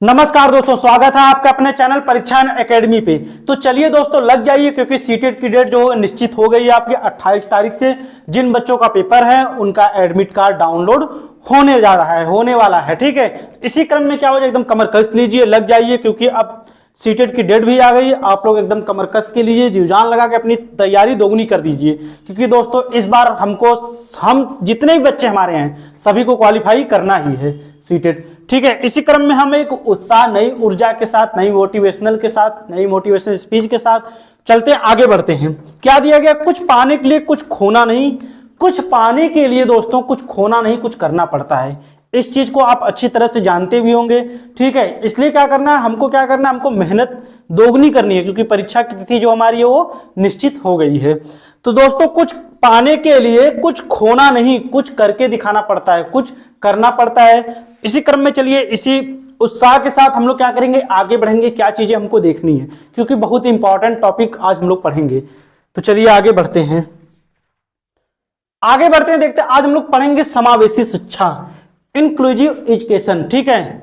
नमस्कार दोस्तों, स्वागत है आपका अपने चैनल परीक्षण एकेडमी पे। तो चलिए दोस्तों लग जाइए, क्योंकि सीटेट की डेट जो निश्चित हो गई है आपकी 28 तारीख से। जिन बच्चों का पेपर है उनका एडमिट कार्ड डाउनलोड होने जा रहा है, होने वाला है। ठीक है, इसी क्रम में क्या हो जाए, एकदम कमर कस लीजिए, लग जाइए, क्योंकि अब सीटेट की डेट भी आ गई। आप लोग एकदम कमर कस के लीजिए, जी जान लगा के अपनी तैयारी दोगुनी कर दीजिए, क्योंकि दोस्तों इस बार हम जितने भी बच्चे हमारे हैं सभी को क्वालिफाई करना ही है सीटेट। ठीक है, इसी क्रम में हम एक उत्साह, नई ऊर्जा के साथ, नई मोटिवेशनल स्पीच के साथ चलते आगे बढ़ते हैं। क्या दिया गया? कुछ पाने के लिए कुछ खोना नहीं, कुछ पाने के लिए दोस्तों कुछ खोना नहीं, कुछ करना पड़ता है। इस चीज को आप अच्छी तरह से जानते भी होंगे। ठीक है, इसलिए क्या करना है हमको मेहनत दोगुनी करनी है, क्योंकि परीक्षा की तिथि जो हमारी है वो निश्चित हो गई है। तो दोस्तों कुछ पाने के लिए कुछ खोना नहीं, कुछ करके दिखाना पड़ता है, कुछ करना पड़ता है। इसी क्रम में चलिए, इसी उत्साह के साथ हम लोग क्या करेंगे, आगे बढ़ेंगे। क्या चीजें हमको देखनी है, क्योंकि बहुत इंपॉर्टेंट टॉपिक आज हम लोग पढ़ेंगे। तो चलिए आगे बढ़ते हैं, देखते हैं। आज हम लोग पढ़ेंगे समावेशी शिक्षा, इंक्लूसिव एजुकेशन। ठीक है,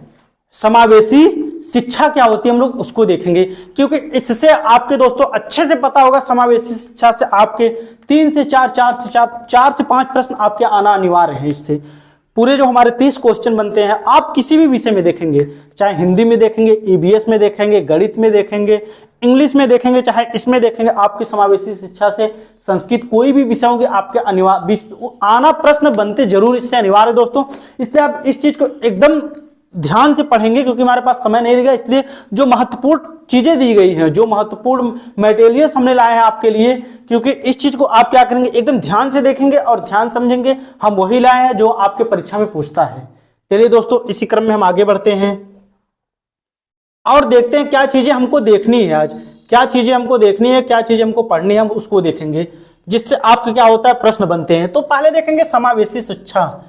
समावेशी शिक्षा क्या होती है हम लोग उसको देखेंगे, क्योंकि इससे आपके दोस्तों अच्छे से पता होगा। समावेशी शिक्षा से आपके 3 से 4 से 5 प्रश्न आपके आना अनिवार्य है। इससे पूरे जो हमारे 30 क्वेश्चन बनते हैं, आप किसी भी विषय में देखेंगे, चाहे हिंदी में देखेंगे, ईवीएस में देखेंगे, गणित में देखेंगे, इंग्लिश में देखेंगे, चाहे इसमें देखेंगे, आपकी समावेशी शिक्षा से संस्कृत कोई भी विषय होंगे आपके अनिवार्य आना प्रश्न बनते जरूर, इससे अनिवार्य दोस्तों। इसलिए आप इस चीज को एकदम ध्यान से पढ़ेंगे, क्योंकि हमारे पास समय नहीं रहेगा। इसलिए जो महत्वपूर्ण चीजें दी गई हैं, जो महत्वपूर्ण मटेरियल्स हमने लाए हैं आपके लिए, क्योंकि इस चीज को आप क्या करेंगे, एकदम ध्यान से देखेंगे और ध्यान समझेंगे। हम वही लाए हैं जो आपके परीक्षा में पूछता है। चलिए दोस्तों इसी क्रम में हम आगे बढ़ते हैं और देखते हैं क्या चीजें हमको देखनी है आज, क्या चीजें हमको देखनी है, क्या चीजें हमको पढ़नी है, हम उसको देखेंगे, जिससे आपके क्या होता है प्रश्न बनते हैं। तो पहले देखेंगे समावेशी शिक्षा,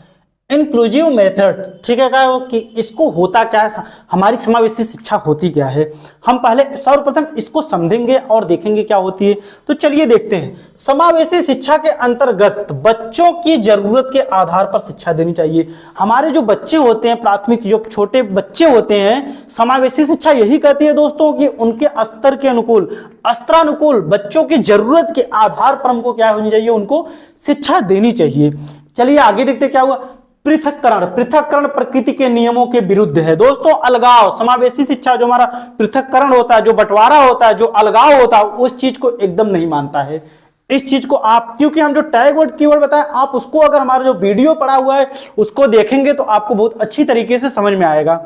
इंक्लूसिव मेथड। ठीक है, क्या कि इसको होता क्या है, हमारी समावेशी शिक्षा होती क्या है। हम पहले सर्वप्रथम इसको समझेंगे और देखेंगे क्या होती है। तो चलिए देखते हैं। समावेशी शिक्षा के अंतर्गत बच्चों की जरूरत के आधार पर शिक्षा देनी चाहिए। हमारे जो बच्चे होते हैं, प्राथमिक जो छोटे बच्चे होते हैं, समावेशी शिक्षा यही कहती है दोस्तों कि उनके स्तर के अनुकूल, अस्त्रानुकूल, बच्चों की जरूरत के आधार पर हमको क्या होनी चाहिए, उनको शिक्षा देनी चाहिए। चलिए आगे देखते क्या हुआ। पृथक्करण प्रकृति के नियमों के विरुद्ध है दोस्तों। अलगाव, समावेशी शिक्षा जो हमारा पृथक्करण होता है, जो बंटवारा होता है, जो अलगाव होता है, उस चीज को एकदम नहीं मानता है। इस चीज को आप, क्योंकि हम जो टैग वर्ड कीवर्ड बताएं, आप उसको अगर हमारा जो वीडियो पड़ा हुआ है उसको देखेंगे तो आपको बहुत अच्छी तरीके से समझ में आएगा।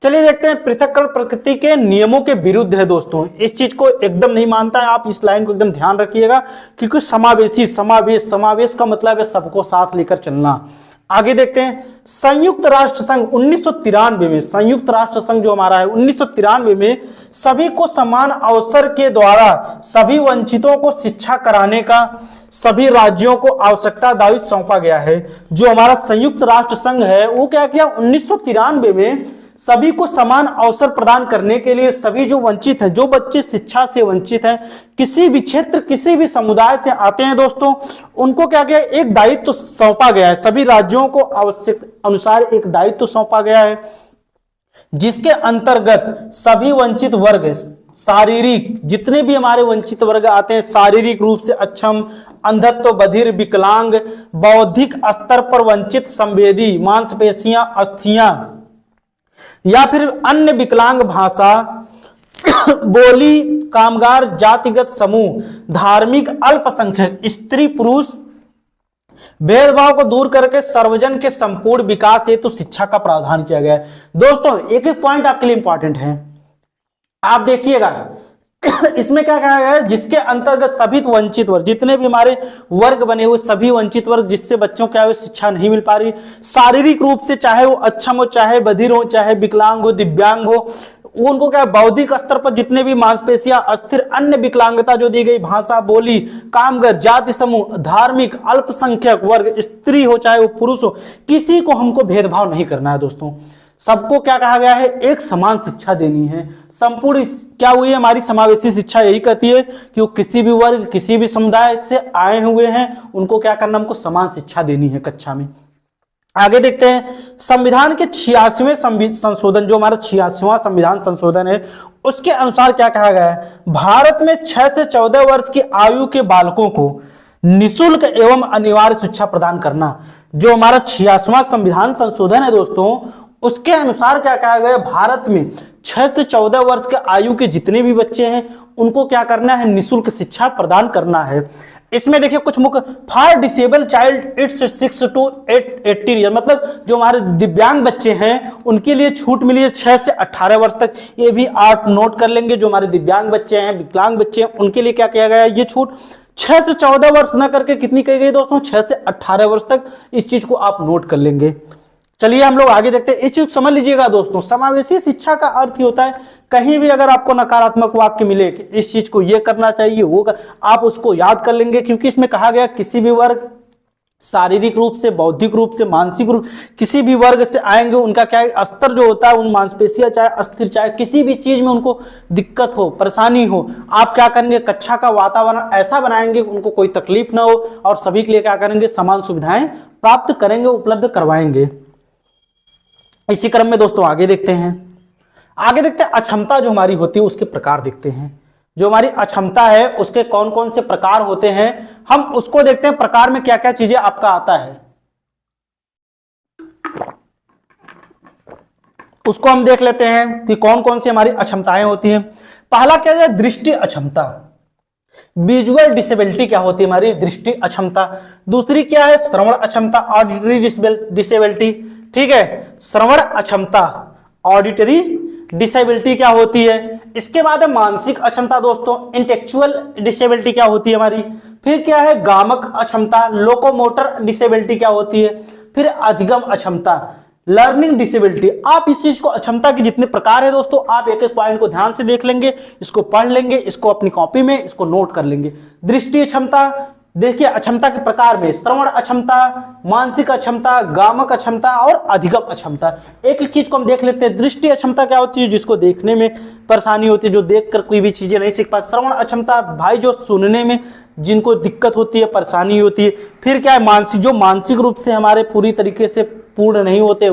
चलिए देखते हैं। पृथक्करण प्रकृति के नियमों के विरुद्ध है दोस्तों, इस चीज को एकदम नहीं मानता है। आप इस लाइन को एकदम ध्यान रखिएगा, क्योंकि समावेश का मतलब है सबको साथ लेकर चलना। आगे देखते हैं। संयुक्त राष्ट्र संघ 1993 में, संयुक्त राष्ट्र संघ जो हमारा है 1993 में सभी को समान अवसर के द्वारा सभी वंचितों को शिक्षा कराने का सभी राज्यों को आवश्यकता दायित्व सौंपा गया है। जो हमारा संयुक्त राष्ट्र संघ है वो क्या किया, 1993 में सभी को समान अवसर प्रदान करने के लिए सभी जो वंचित हैं, जो बच्चे शिक्षा से वंचित हैं, किसी भी क्षेत्र, किसी भी समुदाय से आते हैं दोस्तों, उनको क्या किया, एक दायित्व सौंपा गया है। सभी राज्यों को आवश्यक अनुसार एक दायित्व सौंपा गया है, जिसके अंतर्गत सभी वंचित वर्ग, शारीरिक, जितने भी हमारे वंचित वर्ग आते हैं, शारीरिक रूप से अक्षम, अंधत्व, बधिर, विकलांग, बौद्धिक स्तर पर वंचित, संवेदी, मांसपेशियां, अस्थियां या फिर अन्य विकलांग, भाषा, बोली, कामगार, जातिगत समूह, धार्मिक अल्पसंख्यक, स्त्री पुरुष भेदभाव को दूर करके सर्वजन के संपूर्ण विकास हेतु शिक्षा का प्रावधान किया गया है। दोस्तों एक एक पॉइंट आपके लिए इंपॉर्टेंट है, आप देखिएगा। इसमें क्या कहा गया है, जिसके अंतर्गत सभी वंचित वर्ग, जितने भी हमारे वर्ग बने हुए सभी वंचित वर्ग, जिससे बच्चों को क्या है शिक्षा नहीं मिल पा रही, शारीरिक रूप से चाहे वो अक्षम हो, चाहे बधिर हो, चाहे विकलांग हो, दिव्यांग हो, उनको क्या, बौद्धिक स्तर पर जितने भी मांसपेशियां, अस्थिर, अन्य विकलांगता जो दी गई, भाषा, बोली, कामगार, जाति समूह, धार्मिक अल्पसंख्यक वर्ग, स्त्री हो चाहे वो पुरुष हो, किसी को हमको भेदभाव नहीं करना है दोस्तों। सबको क्या कहा गया है, एक समान शिक्षा देनी है। संपूर्ण क्या हुई है हमारी समावेशी शिक्षा, यही कहती है कि वो किसी भी वर्ग, किसी भी समुदाय से आए हुए हैं, उनको क्या करना, हमको समान शिक्षा देनी है कक्षा में। आगे देखते हैं संविधान के 86वें संशोधन, जो हमारा 86वां संविधान संशोधन है, उसके अनुसार क्या कहा गया है, भारत में 6 से 14 वर्ष की आयु के बालकों को निःशुल्क एवं अनिवार्य शिक्षा प्रदान करना। जो हमारा 86वां संविधान संशोधन है दोस्तों, उसके अनुसार क्या कहा गया है, भारत में 6 से 14 वर्ष के आयु के जितने भी बच्चे हैं उनको क्या करना है, निःशुल्क शिक्षा प्रदान करना है। इसमें देखिए कुछ मुख्य, for disable child it's 6 to 80 year, मतलब जो हमारे दिव्यांग बच्चे हैं उनके लिए छूट मिली है 6 से 18 वर्ष तक। ये भी आप नोट कर लेंगे, जो हमारे दिव्यांग बच्चे हैं, विकलांग बच्चे हैं, उनके लिए क्या किया गया है, ये छूट 6 से 14 वर्ष ना करके कितनी कही गई दोस्तों, 6 से 18 वर्ष तक। इस चीज को आप नोट कर लेंगे। चलिए हम लोग आगे देखते हैं। इस चीज समझ लीजिएगा दोस्तों, समावेशी शिक्षा का अर्थ ही होता है, कहीं भी अगर आपको नकारात्मक वाक्य मिले कि इस चीज को ये करना चाहिए वो आप उसको याद कर लेंगे, क्योंकि इसमें कहा गया किसी भी वर्ग, शारीरिक रूप से, बौद्धिक रूप से, मानसिक रूप, किसी भी वर्ग से आएंगे, उनका क्या स्तर जो होता है, उन मांसपेशियां चाहे अस्थिर, चाहे किसी भी चीज में उनको दिक्कत हो, परेशानी हो, आप क्या करेंगे, कक्षा का वातावरण ऐसा बनाएंगे कि उनको कोई तकलीफ ना हो और सभी के लिए क्या करेंगे, समान सुविधाएं प्राप्त करेंगे, उपलब्ध करवाएंगे। इसी क्रम में दोस्तों आगे देखते हैं अक्षमता जो हमारी होती है उसके प्रकार देखते हैं। जो हमारी अक्षमता है उसके कौन कौन से प्रकार होते हैं, हम उसको देखते हैं, प्रकार में क्या क्या चीजें आपका आता है उसको हम देख लेते हैं कि कौन कौन सी हमारी अक्षमताएं होती हैं। पहला क्या है, दृष्टि अक्षमता, विजुअल डिसेबिलिटी क्या होती है, हमारी दृष्टि अक्षमता। दूसरी क्या है, श्रवण अक्षमता, ऑडिटरी डिसेबिलिटी, ठीक है, श्रवण अक्षमता, ऑडिटरी डिसेबिलिटी क्या होती है। इसके बाद है मानसिक अक्षमता दोस्तों, इंटेलेक्चुअल डिसेबिलिटी क्या होती है हमारी। फिर क्या है, गामक अक्षमता, लोकोमोटर डिसेबिलिटी क्या होती है। फिर अधिगम अक्षमता, लर्निंग डिसेबिलिटी। आप इस चीज को, अक्षमता के जितने प्रकार है दोस्तों, आप एक एक पॉइंट को ध्यान से देख लेंगे, इसको पढ़ लेंगे, इसको अपनी कॉपी में इसको नोट कर लेंगे। दृष्टि अक्षमता, देखिए अक्षमता के प्रकार में श्रवण अक्षमता, मानसिक अक्षमता, गामक अक्षमता और अधिगम अक्षमता। एक एक चीज को हम देख लेते हैं। दृष्टि अक्षमता क्या होती है, जिसको देखने में परेशानी होती है, जो देखकर कोई भी चीजें नहीं सीख पाते। श्रवण अक्षमता, भाई जो सुनने में जिनको दिक्कत होती है, परेशानी होती है। फिर क्या है, मानसिक, जो मानसिक रूप से हमारे पूरी तरीके से पूर्ण नहीं होते,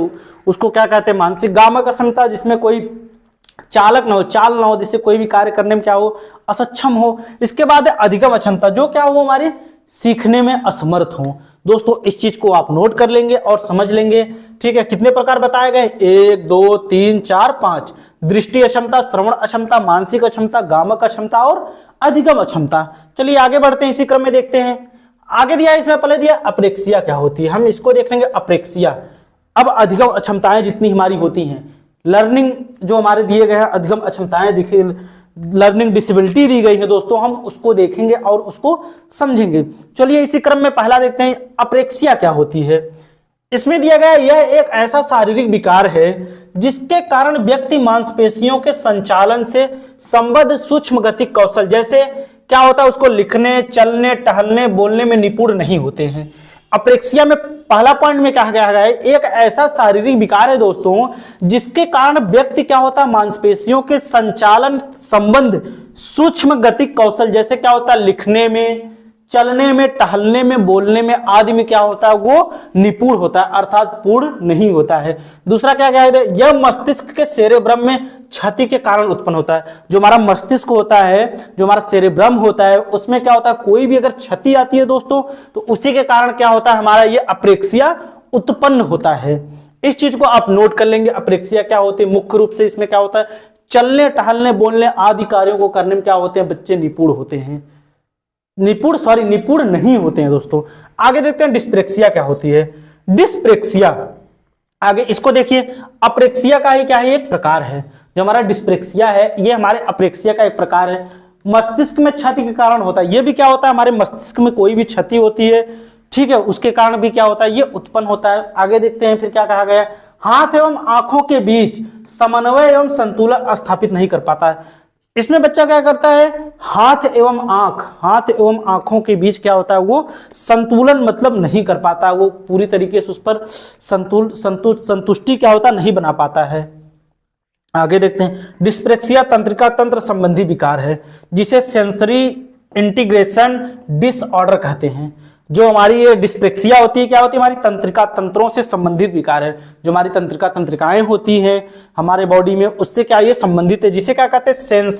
उसको क्या कहते हैं, मानसिक। गामक अक्षमता, जिसमें कोई चालक ना हो, चाल ना हो, जिससे कोई भी कार्य करने में क्या हो, असक्षम हो। इसके बाद है अधिगम अक्षमता, जो क्या हो, हमारी सीखने में असमर्थ हो। दोस्तों इस चीज को आप नोट कर लेंगे और समझ लेंगे, ठीक है। कितने प्रकार बताए गए, 1 2 3 4 5, दृष्टि अक्षमता, श्रवण अक्षमता, मानसिक अक्षमता, गामक अक्षमता और अधिगम अक्षमता। चलिए आगे बढ़ते हैं, इसी क्रम में देखते हैं। आगे दिया इसमें पहले दिया अप्रेक्सिया क्या होती है, हम इसको देख लेंगे। अप्रेक्सिया, अब अधिगम अक्षमताएं जितनी हमारी होती हैं, लर्निंग जो हमारे दिए गए हैं, अधिगम अक्षमताएं दिखी, लर्निंग डिसेबिलिटी दी गई है दोस्तों, हम उसको देखेंगे और उसको समझेंगे। चलिए इसी क्रम में पहला देखते हैं, अप्रेक्सिया क्या होती है। इसमें दिया गया यह एक ऐसा शारीरिक विकार है जिसके कारण व्यक्ति मांसपेशियों के संचालन से संबद्ध सूक्ष्म गति कौशल, जैसे क्या होता है, उसको लिखने, चलने, टहलने, बोलने में निपुण नहीं होते हैं। अप्रेक्सिया में पहला पॉइंट में कहा गया है, एक ऐसा शारीरिक विकार है दोस्तों जिसके कारण व्यक्ति क्या होता है, मांसपेशियों के संचालन संबंध सूक्ष्म गति कौशल, जैसे क्या होता है, लिखने में, चलने में, टहलने में, बोलने में आदि में क्या होता है, वो निपुण होता है, अर्थात पूर्ण नहीं होता है। दूसरा क्या कहा है, यह मस्तिष्क के सेरेब्रम में क्षति के कारण उत्पन्न होता है। जो हमारा मस्तिष्क होता है, जो हमारा सेरेब्रम होता है, उसमें क्या होता है, कोई भी अगर क्षति आती है दोस्तों, तो उसी के कारण क्या होता है, हमारा ये अप्रेक्सिया उत्पन्न होता है। इस चीज को आप नोट कर लेंगे, अप्रेक्सिया क्या होती है। मुख्य रूप से इसमें क्या होता है, चलने, टहलने, बोलने आदि कार्यों को करने में क्या होते हैं, बच्चे निपुण होते हैं, निपुण नहीं होते हैं दोस्तों। आगे देखते हैं डिस्प्रेक्सिया क्या होती है। डिस्प्रेक्सिया, आगे इसको देखिए, अप्रेक्सिया का ही क्या है, एक प्रकार है। जो हमारा डिस्प्रेक्सिया है, ये हमारे अप्रेक्सिया का एक प्रकार है, मस्तिष्क में क्षति के कारण होता है। ये भी क्या होता है, हमारे मस्तिष्क में कोई भी क्षति होती है, ठीक है, उसके कारण भी क्या होता है, ये उत्पन्न होता है। आगे देखते हैं फिर क्या कहा गया, हाथ एवं आंखों के बीच समन्वय एवं संतुलन स्थापित नहीं कर पाता है। इसमें बच्चा क्या करता है, हाथ एवं आंखों के बीच क्या होता है, वो संतुलन मतलब नहीं कर पाता, वो पूरी तरीके से उस पर संतुष्टि क्या होता नहीं बना पाता है। आगे देखते हैं, डिस्प्रेक्सिया तंत्रिका तंत्र संबंधी विकार है, जिसे सेंसरी इंटीग्रेशन डिसऑर्डर कहते हैं। जो हमारी ये डिस्लेक्सिया होती है क्या होती है, हमारी तंत्रिका तंत्रों से संबंधित विकार है। जो हमारी तंत्रिका तंत्रिकाएं होती हैं हमारे बॉडी में उससे क्या ये संबंधित है, जिसे क्या कहते हैं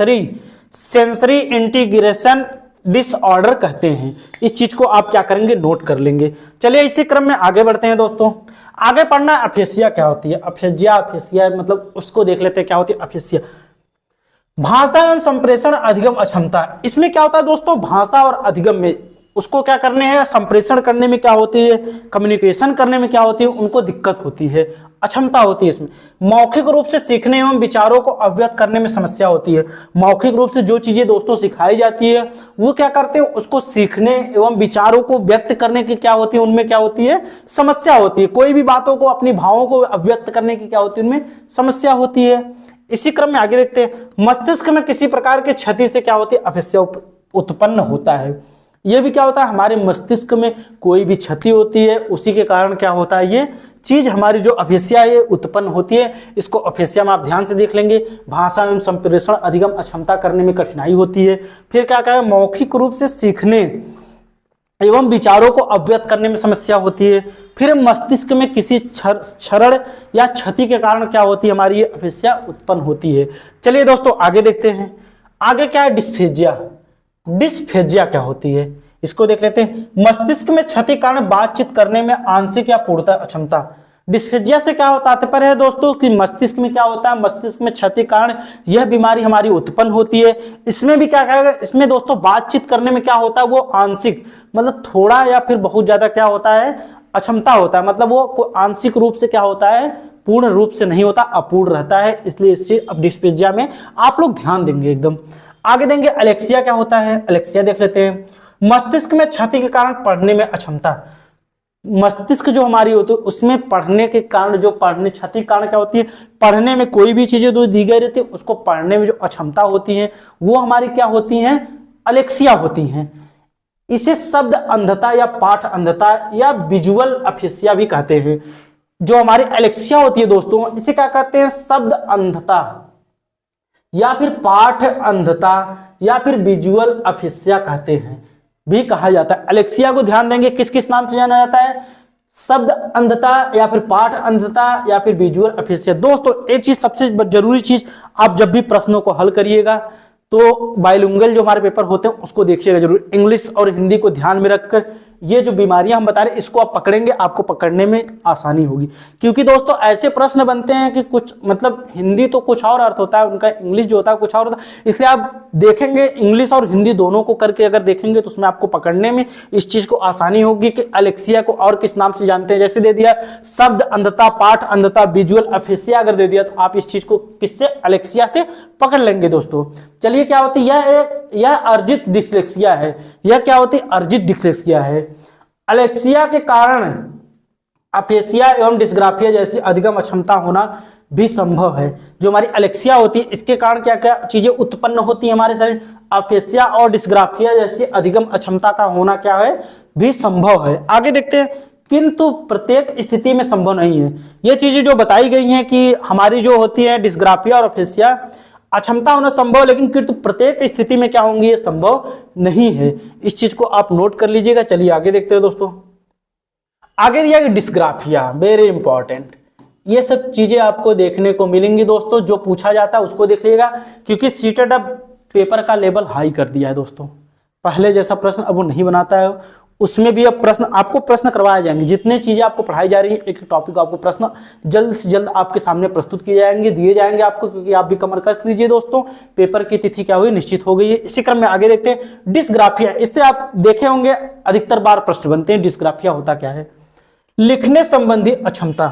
सेंसरी इंटीग्रेशन डिसऑर्डर कहते हैं। इस चीज को आप क्या करेंगे, नोट कर लेंगे। चलिए इसी क्रम में आगे बढ़ते हैं दोस्तों। आगे पढ़ना अफेसिया क्या होती है, अफेसिया मतलब उसको देख लेते हैं क्या होती है अफेसिया। भाषा एवं संप्रेषण अधिगम अक्षमता, इसमें क्या होता है दोस्तों, भाषा और अधिगम में उसको क्या करने हैं, संप्रेषण करने में क्या होती है, कम्युनिकेशन करने में क्या होती है, उनको दिक्कत होती है, अक्षमता होती है इसमें। मौखिक रूप से सीखने एवं विचारों को अभिव्यक्त करने में समस्या होती है। मौखिक रूप से जो चीजें दोस्तों सिखाई जाती है वो क्या करते हैं, उसको सीखने एवं विचारों को व्यक्त करने की क्या होती है, उनमें क्या होती है, समस्या होती है। कोई भी बातों को, अपनी भावों को अभिव्यक्त करने की क्या होती है, उनमें समस्या होती है। इसी क्रम में आगे देखते हैं, मस्तिष्क में किसी प्रकार की क्षति से क्या होती है, अफेसिया उत्पन्न होता है। यह भी क्या होता है, हमारे मस्तिष्क में कोई भी क्षति होती है उसी के कारण क्या होता है, ये चीज हमारी जो अफेसिया ये उत्पन्न होती है। इसको अफेसिया में आप ध्यान से देख लेंगे। भाषा एवं संप्रेषण अधिगम अक्षमता करने में कठिनाई होती है। फिर क्या कहें, मौखिक रूप से सीखने एवं विचारों को अभिव्यक्त करने में समस्या होती है। फिर मस्तिष्क में किसी क्षरण या क्षति के कारण क्या होती है, हमारी ये अफेसिया उत्पन्न होती है। चलिए दोस्तों आगे देखते हैं। आगे क्या है, डिस्फेजिया। डिस्फेजिया क्या होती है इसको देख लेते हैं। मस्तिष्क में क्षति कारण बातचीत करने में आंशिक या पूर्णतः अक्षमता। डिस्फेजिया से क्या होता तात्पर्य है दोस्तों कि मस्तिष्क में क्या होता है, मस्तिष्क में क्षति कारण यह बीमारी हमारी उत्पन्न होती है। इसमें भी क्या कहेगा, इसमें दोस्तों बातचीत करने में क्या होता है, वो आंशिक मतलब थोड़ा या फिर बहुत ज्यादा क्या होता है, अक्षमता होता है। मतलब वो आंशिक रूप से क्या होता है, पूर्ण रूप से नहीं होता, अपूर्ण रहता है। इसलिए इस चीज अब डिस्फेजिया में आप लोग ध्यान देंगे एकदम। आगे देंगे एलेक्सिया क्या होता है, एलेक्सिया देख लेते हैं। मस्तिष्क में क्षति के कारण पढ़ने में अक्षमता। मस्तिष्क जो हमारी होती है उसमें पढ़ने के कारण, जो पढ़ने क्षति के कारण क्या होती है, पढ़ने में कोई भी चीजें जो दी गई रहती है उसको पढ़ने में जो अक्षमता होती है वो हमारी क्या होती हैं, एलेक्सिया होती हैं। इसे शब्द अंधता या पाठ अंधता या विजुअल अफेसिया भी कहते हैं। जो हमारी एलेक्सिया होती है दोस्तों इसे क्या कहते हैं, शब्द अंधता या फिर पाठ अंधता या फिर विजुअल अफेसिया कहते हैं भी कहा जाता है। एलेक्सिया को ध्यान देंगे किस किस नाम से जाना जाता है, शब्द अंधता या फिर पाठ अंधता या फिर विजुअल अफेसिया। दोस्तों एक चीज सबसे जरूरी चीज, आप जब भी प्रश्नों को हल करिएगा तो बाइलिंगुअल जो हमारे पेपर होते हैं उसको देखिएगा जरूर। इंग्लिश और हिंदी को ध्यान में रखकर ये जो बीमारियां हम बता रहे हैं इसको आप पकड़ेंगे, आपको पकड़ने में आसानी होगी। क्योंकि दोस्तों ऐसे प्रश्न बनते हैं कि कुछ मतलब हिंदी तो कुछ और अर्थ होता है उनका, इंग्लिश जो होता है कुछ और होता है। इसलिए आप देखेंगे इंग्लिश और हिंदी दोनों को करके अगर देखेंगे तो उसमें आपको पकड़ने में इस चीज को आसानी होगी कि एलेक्सिया को और किस नाम से जानते हैं। जैसे दे दिया शब्द अंधता, पाठ अंधता, विजुअल अफेसिया अगर दे दिया तो आप इस चीज को किससे, एलेक्सिया से पकड़ लेंगे दोस्तों। चलिए क्या होती है, यह अर्जित डिस्लेक्सिया है। यह क्या होती है, अर्जित डिस्लेक्सिया है। एलेक्सिया के कारण अफेसिया एवं डिस्ग्राफिया जैसी अधिगम अक्षमता होना भी संभव है। जो हमारी एलेक्सिया होती है इसके कारण क्या क्या चीजें उत्पन्न होती है हमारे शरीर, अफेसिया और डिस्ग्राफिया जैसी अधिगम अक्षमता का होना क्या है, भी संभव है। आगे देखते हैं, किंतु प्रत्येक स्थिति में संभव नहीं है। ये चीजें जो बताई गई हैं कि हमारी जो होती है डिस्ग्राफिया और अफेसिया अक्षमता होना संभव, लेकिन किंतु प्रत्येक स्थिति में क्या होंगी, ये संभव नहीं है। इस चीज को आप नोट कर लीजिएगा। चलिए आगे देखते हैं दोस्तों। आगे दिया कि डिस्ग्राफिया, वेरी इंपॉर्टेंट। ये सब चीजें आपको देखने को मिलेंगी दोस्तों, जो पूछा जाता है उसको देख लीजिएगा। क्योंकि सीटेट अब पेपर का लेवल हाई कर दिया है दोस्तों, पहले जैसा प्रश्न अब वो नहीं बनाता है। उसमें भी अब प्रश्न आपको प्रश्न करवाए जाएंगे। जितने चीजें आपको पढ़ाई जा रही है एक टॉपिक आपको प्रश्न जल्द से जल्द आपके सामने प्रस्तुत किए जाएंगे, दिए जाएंगे आपको। क्योंकि आप भी कमर कस लीजिए दोस्तों, पेपर की तिथि क्या हुई, निश्चित हो गई है। इसी क्रम में आगे देखते हैं डिस्ग्राफिया। इससे आप देखे होंगे अधिकतर बार प्रश्न बनते हैं। डिस्ग्राफिया होता क्या है, लिखने संबंधी अक्षमता।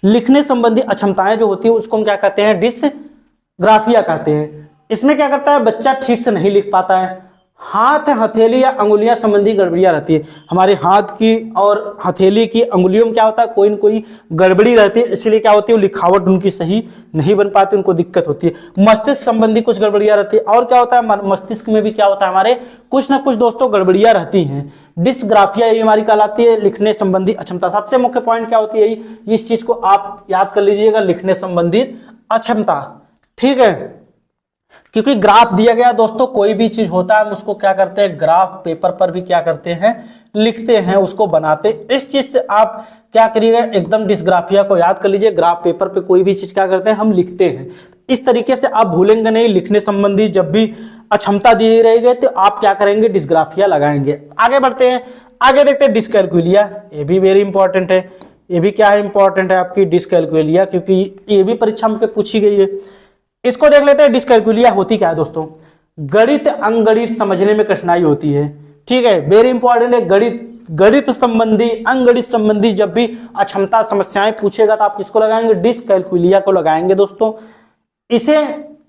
लिखने संबंधी अक्षमताएं जो होती है उसको हम क्या कहते हैं, डिस्ग्राफिया कहते हैं। इसमें क्या करता है, बच्चा ठीक से नहीं लिख पाता है। हाथ, हथेली या अंगुलियां संबंधी गड़बड़ियां रहती है। हमारे हाथ की और हथेली की अंगुलियों में क्या होता है, कोई न कोई गड़बड़ी रहती है। इसलिए क्या होती है, लिखावट उनकी सही नहीं बन पाती, उनको दिक्कत होती है। मस्तिष्क संबंधी कुछ गड़बड़ियां रहती है। और क्या होता है, मस्तिष्क में भी क्या होता है, हमारे कुछ ना कुछ दोस्तों गड़बड़ियां रहती हैं। डिस्ग्राफिया ये हमारी कहलाती है लिखने संबंधी अक्षमता। सबसे मुख्य पॉइंट क्या होती है, इस चीज को आप याद कर लीजिएगा, लिखने संबंधित अक्षमता। ठीक है। क्योंकि ग्राफ दिया गया दोस्तों, कोई भी चीज होता है हम उसको क्या करते हैं, ग्राफ पेपर पर भी क्या करते हैं, लिखते हैं, उसको बनाते। इस चीज से आप क्या करिएगा, एकदम डिस्ग्राफिया को याद कर लीजिए। ग्राफ पेपर पे कोई भी चीज क्या करते हैं, हम लिखते हैं। इस तरीके से आप भूलेंगे नहीं। लिखने संबंधी जब भी अक्षमता दी रहेगी तो आप क्या करेंगे, डिस्ग्राफिया लगाएंगे। आगे बढ़ते हैं, आगे देखते हैं डिस्कैलकुलिया। ये भी वेरी इंपॉर्टेंट है। ये भी क्या है, इंपॉर्टेंट है आपकी डिस्कैलकुलिया, क्योंकि ये भी परीक्षा में पूछी गई है। इसको देख लेते हैं। डिस्कैलकुलिया होती क्या है दोस्तों, गणित अंगणित समझने में कठिनाई होती है। ठीक है, वेरी इंपॉर्टेंट है। गणित संबंधी अंगणित संबंधी जब भी अक्षमता समस्याएं पूछेगा तो आप किसको लगाएंगे, डिस्कैलकुलिया को लगाएंगे दोस्तों। इसे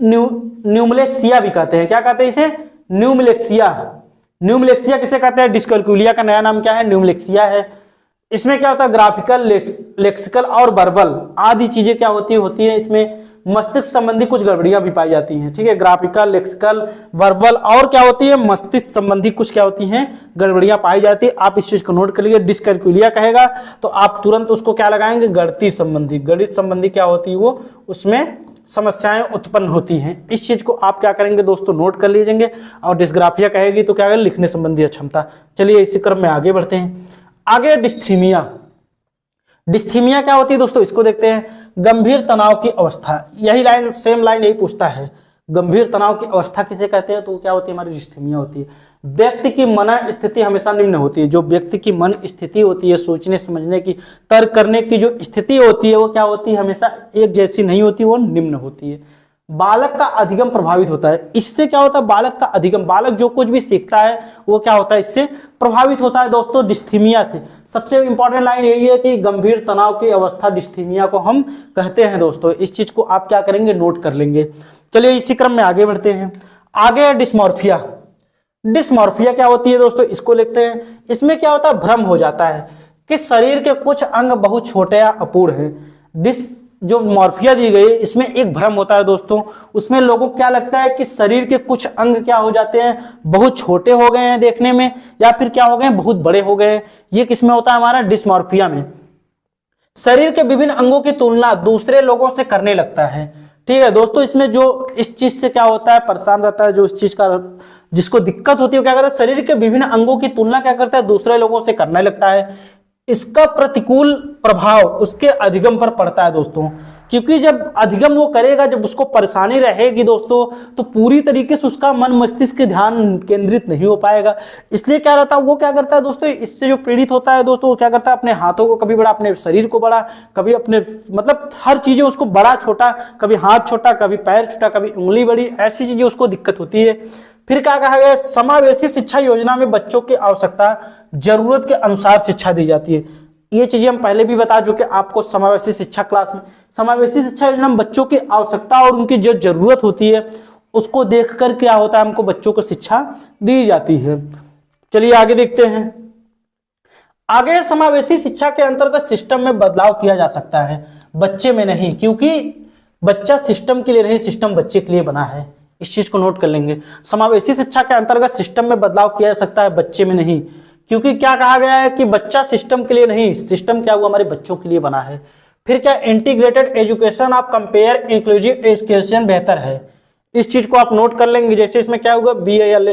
न्यूमलेक्सिया भी कहते हैं। क्या कहते हैं इसे, न्यूमलेक्सिया। न्यूमलेक्सिया किसे कहते हैं, डिस्कैलकुलिया का नया नाम क्या है, न्यूमलेक्सिया है। इसमें क्या होता है, ग्राफिकल, लेक्सिकल और वर्बल आदि चीजें क्या होती है इसमें मस्तिष्क संबंधी कुछ गड़बड़ियां भी पाई जाती हैं। ठीक है, ग्राफिकल, लेक्सिकल, वर्बल और क्या होती है, मस्तिष्क संबंधी कुछ क्या होती हैं, गड़बड़ियां पाई जाती है। आप इस चीज को नोट कर लीजिए। डिस्कैलकुलिया कहेगा तो आप तुरंत उसको क्या लगाएंगे, गणित संबंधी। गणित संबंधी क्या होती है, वो उसमें समस्याएं उत्पन्न होती हैं। इस चीज को आप क्या करेंगे दोस्तों, नोट कर लीजिएंगे। और डिस्ग्राफिया कहेगी तो क्या करेंगे, लिखने संबंधी अक्षमता। चलिए इसी क्रम में आगे बढ़ते हैं। आगे डिस्थीमिया। डिस्थीमिया क्या होती है दोस्तों, इसको देखते हैं। गंभीर तनाव की अवस्था, यही लाइन, सेम लाइन यही पूछता है। गंभीर तनाव की अवस्था किसे कहते हैं, तो क्या होती है, हमारी डिस्थीमिया होती है। व्यक्ति की मन स्थिति हमेशा निम्न होती है। जो व्यक्ति की मन स्थिति होती है, सोचने समझने की, तर्क करने की जो स्थिति होती है, वो क्या होती है, हमेशा एक जैसी नहीं होती, वो निम्न होती है। बालक का अधिगम प्रभावित होता है। इससे क्या होता है, बालक का अधिगम, बालक जो कुछ भी सीखता है वो क्या होता है, इससे प्रभावित होता है दोस्तों, डिस्थीमिया से। सबसे इंपॉर्टेंट लाइन यही है कि गंभीर तनाव की अवस्था डिस्थीमिया को हम कहते हैं दोस्तों। इस चीज को आप क्या करेंगे, नोट कर लेंगे। चलिए इसी क्रम में आगे बढ़ते हैं। आगे डिस्मॉर्फिया। डिस्मॉर्फिया क्या होती है दोस्तों, इसको लिखते हैं। इसमें क्या होता है, भ्रम हो जाता है कि शरीर के कुछ अंग बहुत छोटे या अपूर्ण हैं। जो मॉर्फिया दी गई इसमें एक भ्रम होता है दोस्तों। उसमें लोगों को क्या लगता है कि शरीर के कुछ अंग क्या हो जाते हैं, बहुत छोटे हो गए हैं देखने में, या फिर क्या हो गए हैं, बहुत बड़े हो गए हैं। ये किसमें होता है, हमारा डिस्मॉर्फिया में। शरीर के विभिन्न अंगों की तुलना दूसरे लोगों से करने लगता है। ठीक है दोस्तों, इसमें जो इस चीज से क्या होता है, परेशान रहता है, जो इस चीज का जिसको दिक्कत होती है, क्या करता है, शरीर के विभिन्न अंगों की तुलना क्या करता है, दूसरे लोगों से करने लगता है। इसका प्रतिकूल प्रभाव उसके अधिगम पर पड़ता है दोस्तों। क्योंकि जब अधिगम वो करेगा, जब उसको परेशानी रहेगी दोस्तों, तो पूरी तरीके से उसका मन मस्तिष्क के ध्यान केंद्रित नहीं हो पाएगा। इसलिए क्या रहता है, वो क्या करता है दोस्तों, इससे जो पीड़ित होता है दोस्तों, वो क्या करता है, अपने हाथों को कभी बड़ा, अपने शरीर को बड़ा, कभी अपने मतलब हर चीजें उसको बड़ा छोटा, कभी हाथ छोटा, कभी पैर छोटा, कभी उंगली बड़ी, ऐसी चीजें उसको दिक्कत होती है। फिर क्या कहा गया, समावेशी शिक्षा योजना में बच्चों की आवश्यकता जरूरत के अनुसार शिक्षा दी जाती है। ये चीजें हम पहले भी बता चुके आपको समावेशी शिक्षा क्लास में। समावेशी शिक्षा योजना में बच्चों की आवश्यकता और उनकी जो जरूरत होती है उसको देखकर क्या होता है, हमको बच्चों को शिक्षा दी जाती है। चलिए आगे देखते हैं। आगे समावेशी शिक्षा के अंतर्गत सिस्टम में बदलाव किया जा सकता है, बच्चे में नहीं, क्योंकि बच्चा सिस्टम के लिए नहीं, सिस्टम बच्चे के लिए बना है। इस चीज को नोट कर लेंगे। समावेशी शिक्षा के अंतर्गत सिस्टम में बदलाव किया जा सकता है, बच्चे में नहीं, क्योंकि क्या कहा गया है कि बच्चा सिस्टम के लिए नहीं, सिस्टम क्या हुआ, हमारे बच्चों के लिए बना है। फिर क्या, integrated education of compare inclusive education बेहतर है। इस चीज को आप नोट कर लेंगे। जैसे इसमें क्या होगा, BIL,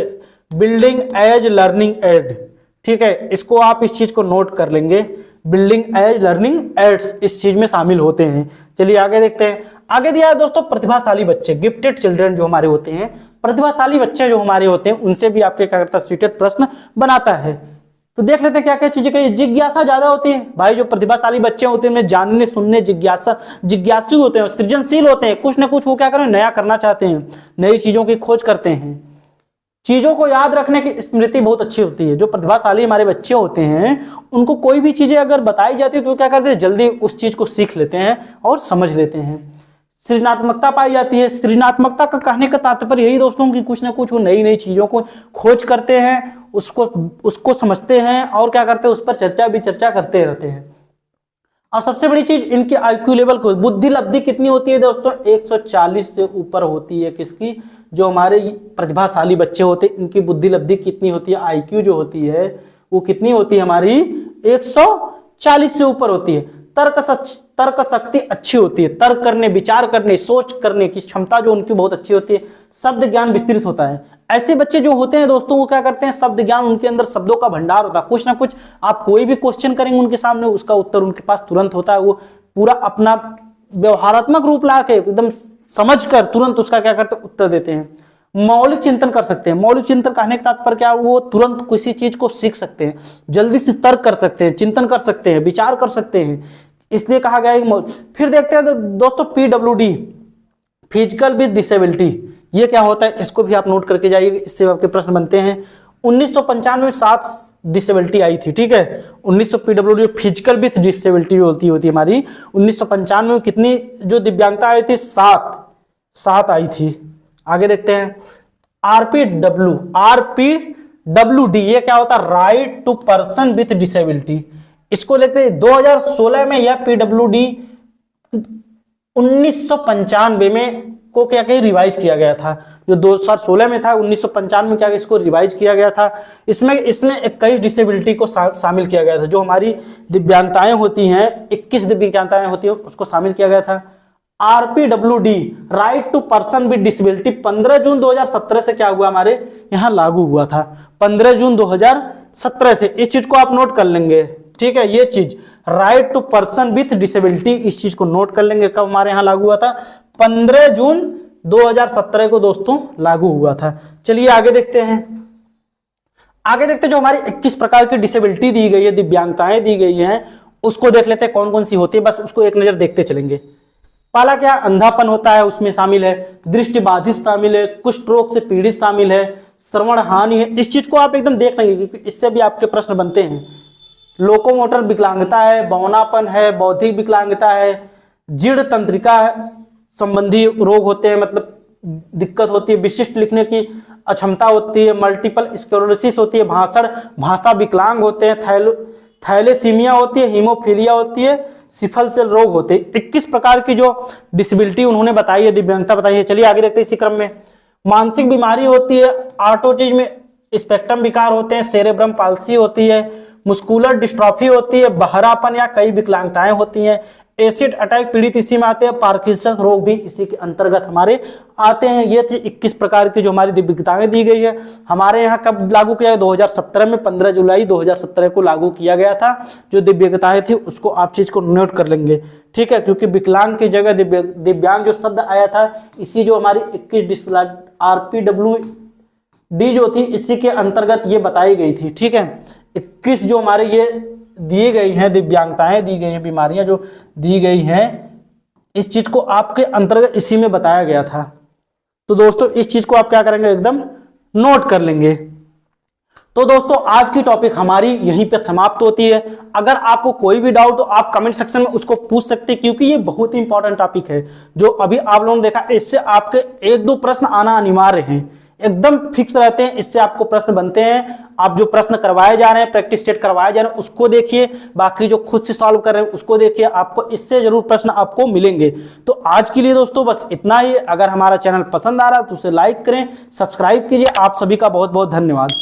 building as learning aid. ठीक है, इसको आप इस चीज को नोट कर लेंगे। बिल्डिंग एज लर्निंग एड्स इस चीज में शामिल होते हैं। चलिए आगे देखते हैं। आगे दिया है दोस्तों, प्रतिभाशाली बच्चे, गिफ्टेड चिल्ड्रन जो हमारे होते हैं, प्रतिभाशाली बच्चे जो हमारे होते हैं, उनसे भी आपके क्या करता है, सीटेड प्रश्न बनाता है। तो देख लेते हैं क्या क्या चीजें कही। जिज्ञासा ज्यादा होती है भाई, जो प्रतिभाशाली बच्चे होते हैं उन्हें जानने सुनने जिज्ञासु होते हैं, सृजनशील होते हैं, कुछ ना कुछ वो क्या करें, नया करना चाहते हैं, नई चीजों की खोज करते हैं। चीजों को याद रखने की स्मृति बहुत अच्छी होती है। जो प्रतिभाशाली हमारे बच्चे होते हैं उनको कोई भी चीजें अगर बताई जाती है तो क्या करते हैं, जल्दी उस चीज को सीख लेते हैं और समझ लेते हैं। सृजनात्मकता पाई जाती है। सृजनात्मकता का कहने का तात्पर्य यही दोस्तों कि कुछ ना कुछ वो नई नई चीजों को खोज करते हैं, उसको समझते हैं और क्या करते हैं, उस पर चर्चा करते रहते हैं। और सबसे बड़ी चीज, इनकी IQ लेवल को, बुद्धि लब्धि कितनी होती है दोस्तों, 140 से ऊपर होती है। किसकी, जो हमारे प्रतिभाशाली बच्चे होते हैं इनकी बुद्धि लब्धि कितनी होती है, IQ जो होती है वो कितनी होती है हमारी, 140 से ऊपर होती है। तर्क शक्ति अच्छी होती है, तर्क करने, विचार करने, सोच करने की क्षमता जो उनकी बहुत अच्छी होती है, शब्द ज्ञान विस्तृत होता है। ऐसे बच्चे जो होते हैं दोस्तों वो क्या करते हैं, शब्द ज्ञान, उनके अंदर शब्दों का भंडार होता है, कुछ ना कुछ आप कोई भी क्वेश्चन करेंगे उनके सामने उसका उत्तर उनके पास तुरंत होता है, वो पूरा अपना व्यवहारात्मक रूप ला के एकदम समझ कर तुरंत उसका क्या करते हैं, उत्तर देते हैं। मौलिक चिंतन कर सकते हैं। मौलिक चिंतन कहने का तात्पर्य क्या, वो तुरंत किसी चीज को सीख सकते हैं, जल्दी से तर्क कर सकते हैं, चिंतन कर सकते हैं, विचार कर सकते हैं, इसलिए कहा गया है। फिर देखते हैं दोस्तों PWD, फिजिकल विद डिसेबिलिटी, ये क्या होता है, इसको भी आप नोट करके जाइए, इससे आपके प्रश्न बनते हैं। 1995 में 7 डिसेबिलिटी आई थी, ठीक है। 1900 PWD फिजिकल विथ डिसेबिलिटी होती हमारी, 1995 में कितनी जो दिव्यांगता आई थी, 7 आई थी। आगे देखते हैं RPWD, ये क्या होता है, right to person with disability, इसको लेते हैं 2016 में। यह PWD 1995 में को क्या कहीं रिवाइज किया गया था, जो 2016 में था, 1995 में क्या इसको रिवाइज किया गया था। इसमें 21 डिसेबिलिटी को शामिल किया गया था, जो हमारी दिव्यांगताएं होती हैं, 21 दिव्यांगताएं होती हैं, उसको शामिल किया गया था। RPWD, right to person with disability, 15 जून 2017 से क्या हुआ, हमारे यहाँ लागू हुआ था, 15 जून 2017 से। इस चीज को आप नोट कर लेंगे, ठीक है, ये चीज right to person with disability, इस चीज को नोट कर लेंगे, कब हमारे यहाँ लागू हुआ था, 15 जून 2017 को दोस्तों लागू हुआ था। चलिए आगे देखते हैं। आगे देखते हैं जो हमारी 21 प्रकार की डिसेबिलिटी दी गई है, दिव्यांगताएं दी गई हैं, उसको देख लेते हैं कौन कौन सी होती है, बस उसको एक नजर देखते चलेंगे। पहला क्या, अंधापन होता है, उसमें शामिल है, दृष्टि बाधित शामिल है, कुष्ठ रोग से पीड़ित शामिल है, श्रवण हानि है, इस चीज को आप एकदम देख लेंगे क्योंकि इससे भी आपके प्रश्न बनते हैं। लोकोमोटर विकलांगता है, बौनापन है, बौद्धिक विकलांगता है, जीर्ण तंत्रिका संबंधी रोग होते हैं, मतलब दिक्कत होती है, विशिष्ट लिखने की अक्षमता होती है, मल्टीपल स्क्लेरोसिस होती है, भाषा विकलांग होते हैं, थैलेसीमिया होती है, हीमोफीलिया होती है, सिफल सेल रोग होते हैं। 21 प्रकार की जो डिसेबिलिटी उन्होंने बताई है, दिव्यांगता बताई है। चलिए आगे देखते हैं इसी क्रम में। मानसिक बीमारी होती है, ऑटिज्म स्पेक्ट्रम विकार होते हैं, सेरेब्रम पाल्सी होती है, मुस्कुलर डिस्ट्रॉफी होती है, बहरापन या कई विकलांगताएं होती हैं, एसिड अटैक पीड़ित इसी में आते हैं, पार्किंसन रोग भी इसी के अंतर्गत हमारे आते हैं। ये थी 21 प्रकार की जो हमारी दिव्यांगताएं दी गई है। हमारे यहाँ कब लागू किया गया, 2017 में 15 जुलाई 2017 को लागू किया गया था। जो दिव्यांगताएं थी उसको आप चीज को नोट कर लेंगे, ठीक है, क्योंकि विकलांग की जगह दिव्यांग जो शब्द आया था, इसी जो हमारी 21 RPWD जो थी इसी के अंतर्गत ये बताई गई थी, ठीक है। 21 जो हमारे ये दी गई हैं दिव्यांगताएं दी गई हैं, बीमारियां जो दी गई हैं, इस चीज को आपके अंतर्गत इसी में बताया गया था। तो दोस्तों इस चीज को आप क्या करेंगे, एकदम नोट कर लेंगे। तो दोस्तों आज की टॉपिक हमारी यहीं पर समाप्त होती है। अगर आपको कोई भी डाउट हो आप कमेंट सेक्शन में उसको पूछ सकते हैं, क्योंकि ये बहुत ही इंपॉर्टेंट टॉपिक है जो अभी आप लोगों ने देखा। इससे आपके 1-2 प्रश्न आना अनिवार्य हैं, एकदम फिक्स रहते हैं, इससे आपको प्रश्न बनते हैं। आप जो प्रश्न करवाए जा रहे हैं, प्रैक्टिस सेट करवाए जा रहे हैं, उसको देखिए, बाकी जो खुद से सॉल्व कर रहे हैं उसको देखिए, आपको इससे जरूर प्रश्न आपको मिलेंगे। तो आज के लिए दोस्तों बस इतना ही। अगर हमारा चैनल पसंद आ रहा है तो उसे लाइक करें, सब्सक्राइब कीजिए। आप सभी का बहुत बहुत धन्यवाद।